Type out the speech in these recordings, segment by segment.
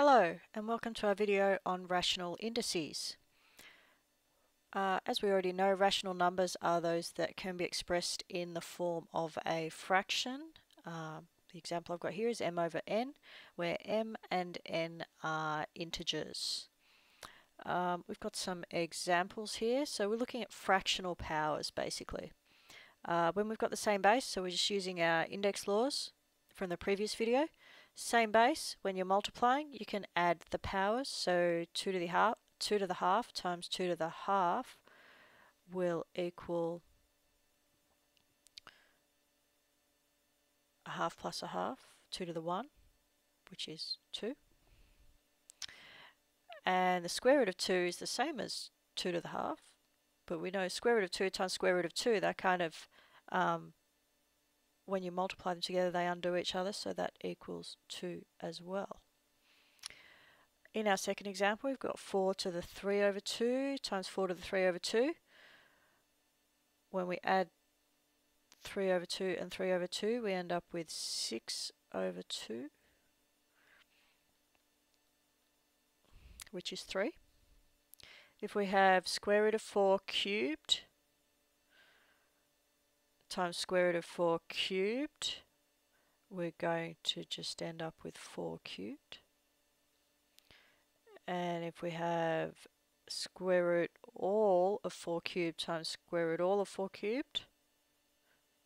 Hello and welcome to our video on rational indices. As we already know, rational numbers are those that can be expressed in the form of a fraction. The example I've got here is m over n, where m and n are integers. We've got some examples here. So we're looking at fractional powers basically. When we've got the same base, so we're just using our index laws from the previous video. Same base, when you're multiplying, you can add the powers. So 2 to the half times 2 to the half will equal a half plus a half, 2 to the 1, which is 2. And the square root of 2 is the same as 2 to the half, but we know square root of 2 times square root of 2, they're kind of, when you multiply them together, they undo each other, so that equals 2 as well. In our second example, we've got 4 to the 3 over 2 times 4 to the 3 over 2. When we add 3 over 2 and 3 over 2, we end up with 6 over 2, which is 3. If we have square root of 4 cubed times square root of 4 cubed, we're going to just end up with 4 cubed. And if we have square root all of 4 cubed times square root all of 4 cubed,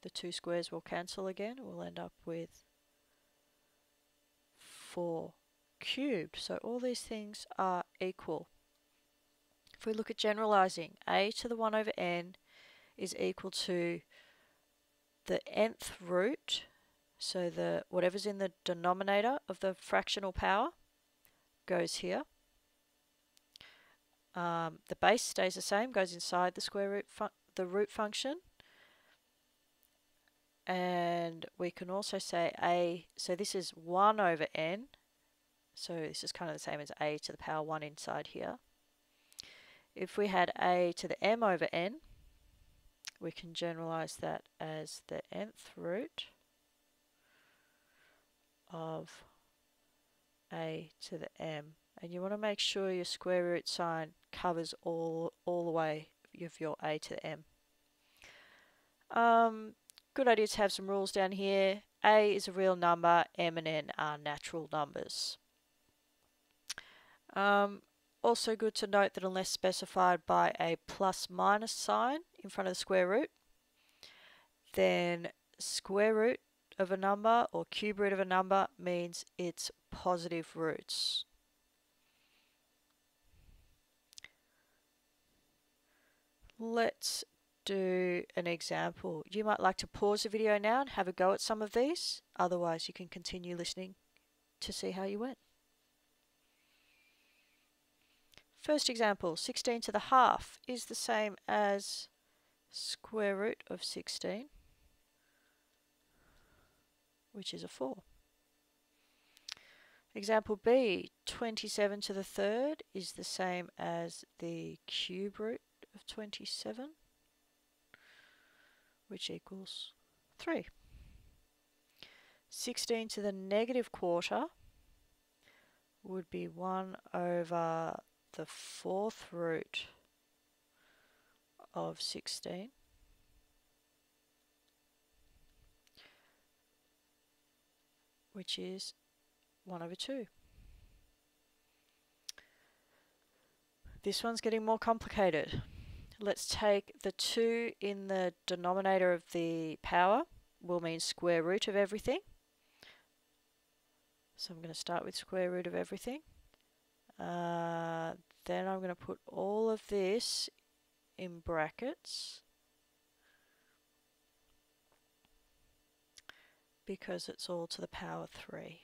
the two squares will cancel again. We'll end up with 4 cubed. So all these things are equal. If we look at generalizing, a to the 1 over n is equal to the nth root, so the whatever's in the denominator of the fractional power goes here. The base stays the same, goes inside the square root, the root function. And we can also say a, so this is 1 over n, so this is kind of the same as a to the power 1 inside here. If we had a to the m over n, we can generalize that as the nth root of a to the m. And you want to make sure your square root sign covers all the way of your a to the m. Good idea to have some rules down here. A is a real number, m and n are natural numbers. Also good to note that unless specified by a plus minus sign in front of the square root, then square root of a number or cube root of a number means it's positive roots. Let's do an example. You might like to pause the video now and have a go at some of these. Otherwise, you can continue listening to see how you went. First example, 16 to the half is the same as square root of 16, which is a 4. Example B, 27 to the third is the same as the cube root of 27, which equals 3. 16 to the negative quarter would be 1 over the 4th root of 16, which is 1 over 2. This one's getting more complicated. Let's take the 2 in the denominator of the power, will mean square root of everything. So I'm going to start with square root of everything. Then I'm going to put all of this in brackets because it's all to the power 3.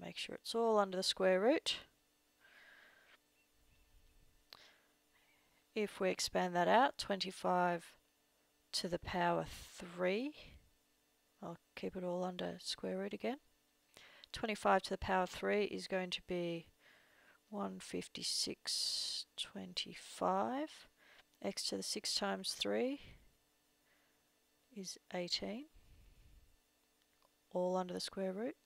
Make sure it's all under the square root. If we expand that out, 25 to the power 3, I'll keep it all under square root again. 25 to the power 3 is going to be 156.25. X to the 6 times 3 is 18, all under the square root.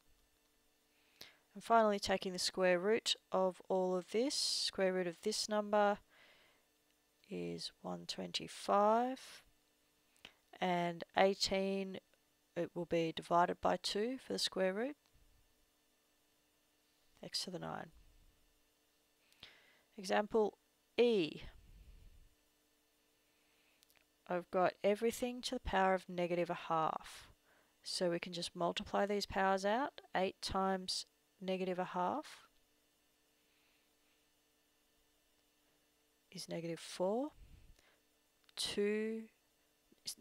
And finally, taking the square root of all of this, square root of this number is 125, and 18, it will be divided by 2 for the square root, x to the 9. Example E. I've got everything to the power of negative a half. So we can just multiply these powers out. 8 times negative a half is negative 4.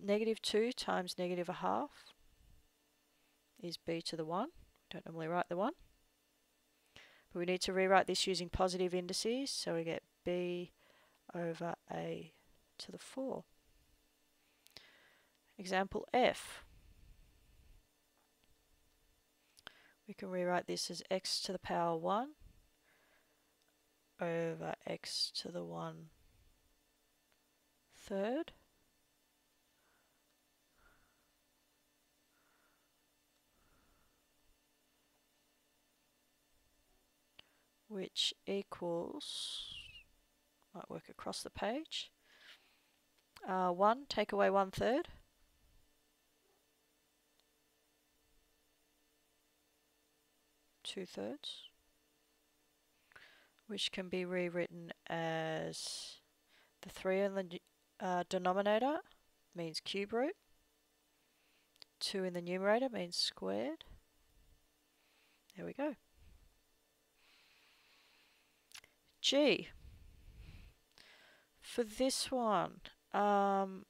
Negative 2 times negative a half is b to the 1. Don't normally write the 1. But we need to rewrite this using positive indices, so we get b over a to the 4. Example F. We can rewrite this as x to the power 1 over x to the 1/3, which equals, might work across the page, 1, take away 1/3, two-thirds, which can be rewritten as the 3 in the denominator means cube root, 2 in the numerator means squared. There we go. G. For this one, I'm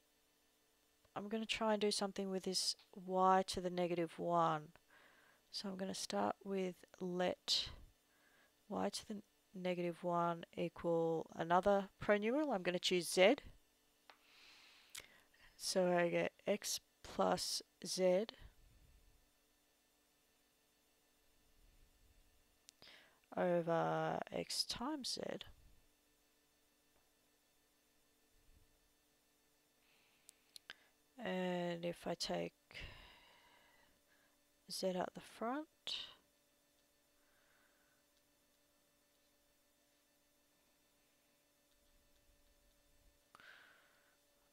going to try and do something with this y to the negative 1. So I'm going to start with let y to the negative 1 equal another pronumeral. I'm going to choose z. So I get x plus z over x times z. And if I take z out the front,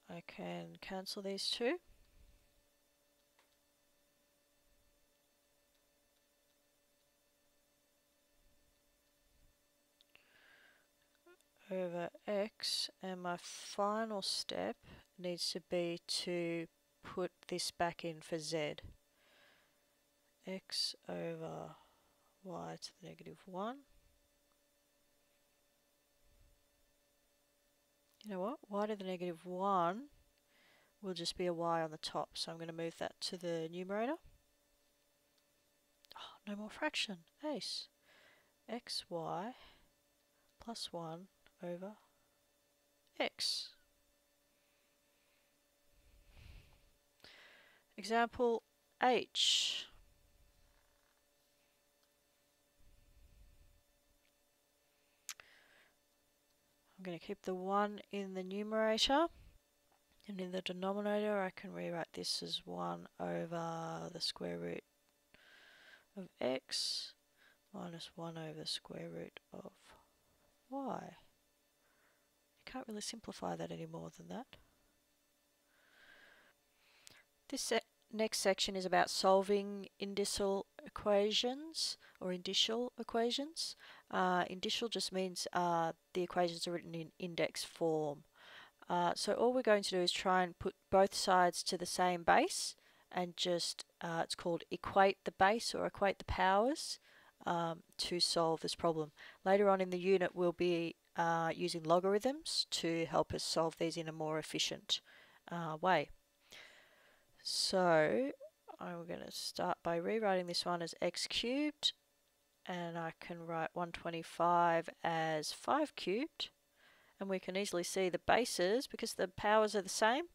I can cancel these two. Over x, and my final step needs to be to put this back in for z. X over y to the negative 1. You know what? Y to the negative 1 will just be a y on the top, so I'm going to move that to the numerator. Oh, no more fraction. Ace. xy plus 1 over x. Example H. I'm going to keep the 1 in the numerator, and in the denominator I can rewrite this as 1 over the square root of x minus 1 over the square root of y. You can't really simplify that any more than that. This next section is about solving indicial equations or indicial equations. Indicial just means the equations are written in index form. So all we're going to do is try and put both sides to the same base and just, it's called equate the base or equate the powers to solve this problem. Later on in the unit we'll be using logarithms to help us solve these in a more efficient way. So I'm going to start by rewriting this one as x cubed, and I can write 125 as 5 cubed, and we can easily see the bases because the powers are the same.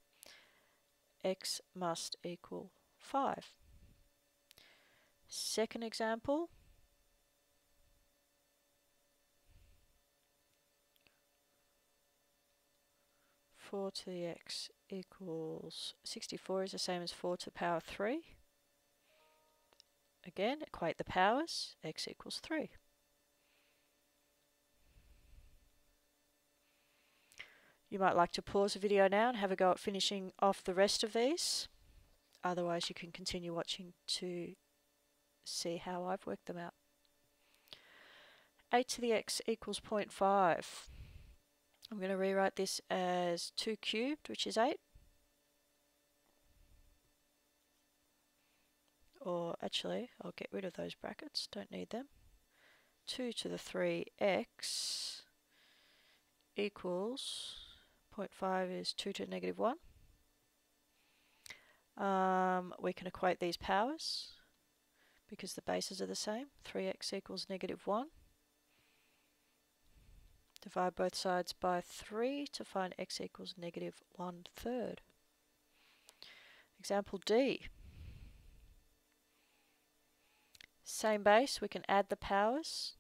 X must equal 5. Second example, four to the x equals 64 is the same as 4 to the power 3. again, equate the powers, x equals 3. You might like to pause the video now and have a go at finishing off the rest of these. Otherwise, you can continue watching to see how I've worked them out. 8 to the x equals 0.5. I'm going to rewrite this as 2 cubed, which is 8. Or actually, I'll get rid of those brackets, don't need them. 2 to the 3x equals 0.5 is 2 to the negative 1. We can equate these powers because the bases are the same. 3x equals negative 1. Divide both sides by 3 to find x equals negative 1/3. Example D. Same base, we can add the powers.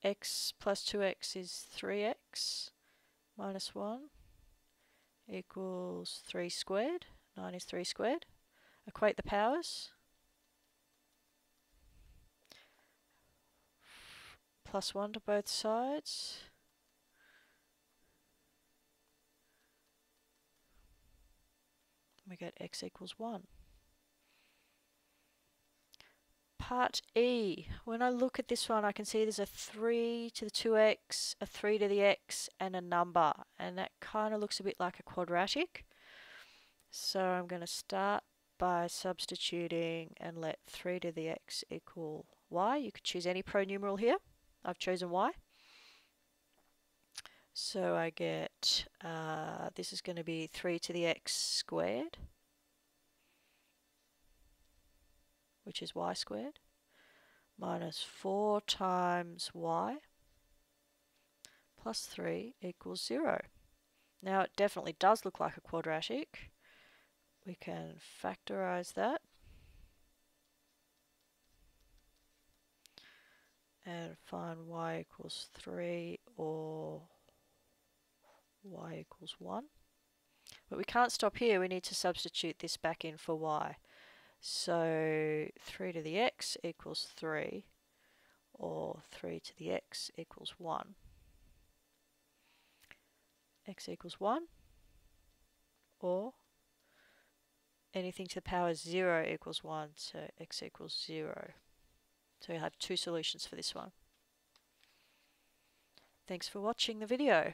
X plus 2x is 3x minus 1 equals 3 squared. 9 is 3 squared. Equate the powers. Plus 1 to both sides. We get x equals 1. Part E. When I look at this one, I can see there's a 3 to the 2x, a 3 to the x, and a number. And that kind of looks a bit like a quadratic. So I'm going to start by substituting and let 3 to the x equal y. You could choose any pronumeral here. I've chosen y. So I get, this is going to be 3 to the x squared, which is y squared, minus 4 times y plus 3 equals 0. Now it definitely does look like a quadratic. We can factorize that and find y equals 3 or y equals 1. But we can't stop here, we need to substitute this back in for y. So 3 to the x equals 3 or 3 to the x equals 1. X equals 1 or anything to the power 0 equals 1, so x equals 0. So we have two solutions for this one. Thanks for watching the video.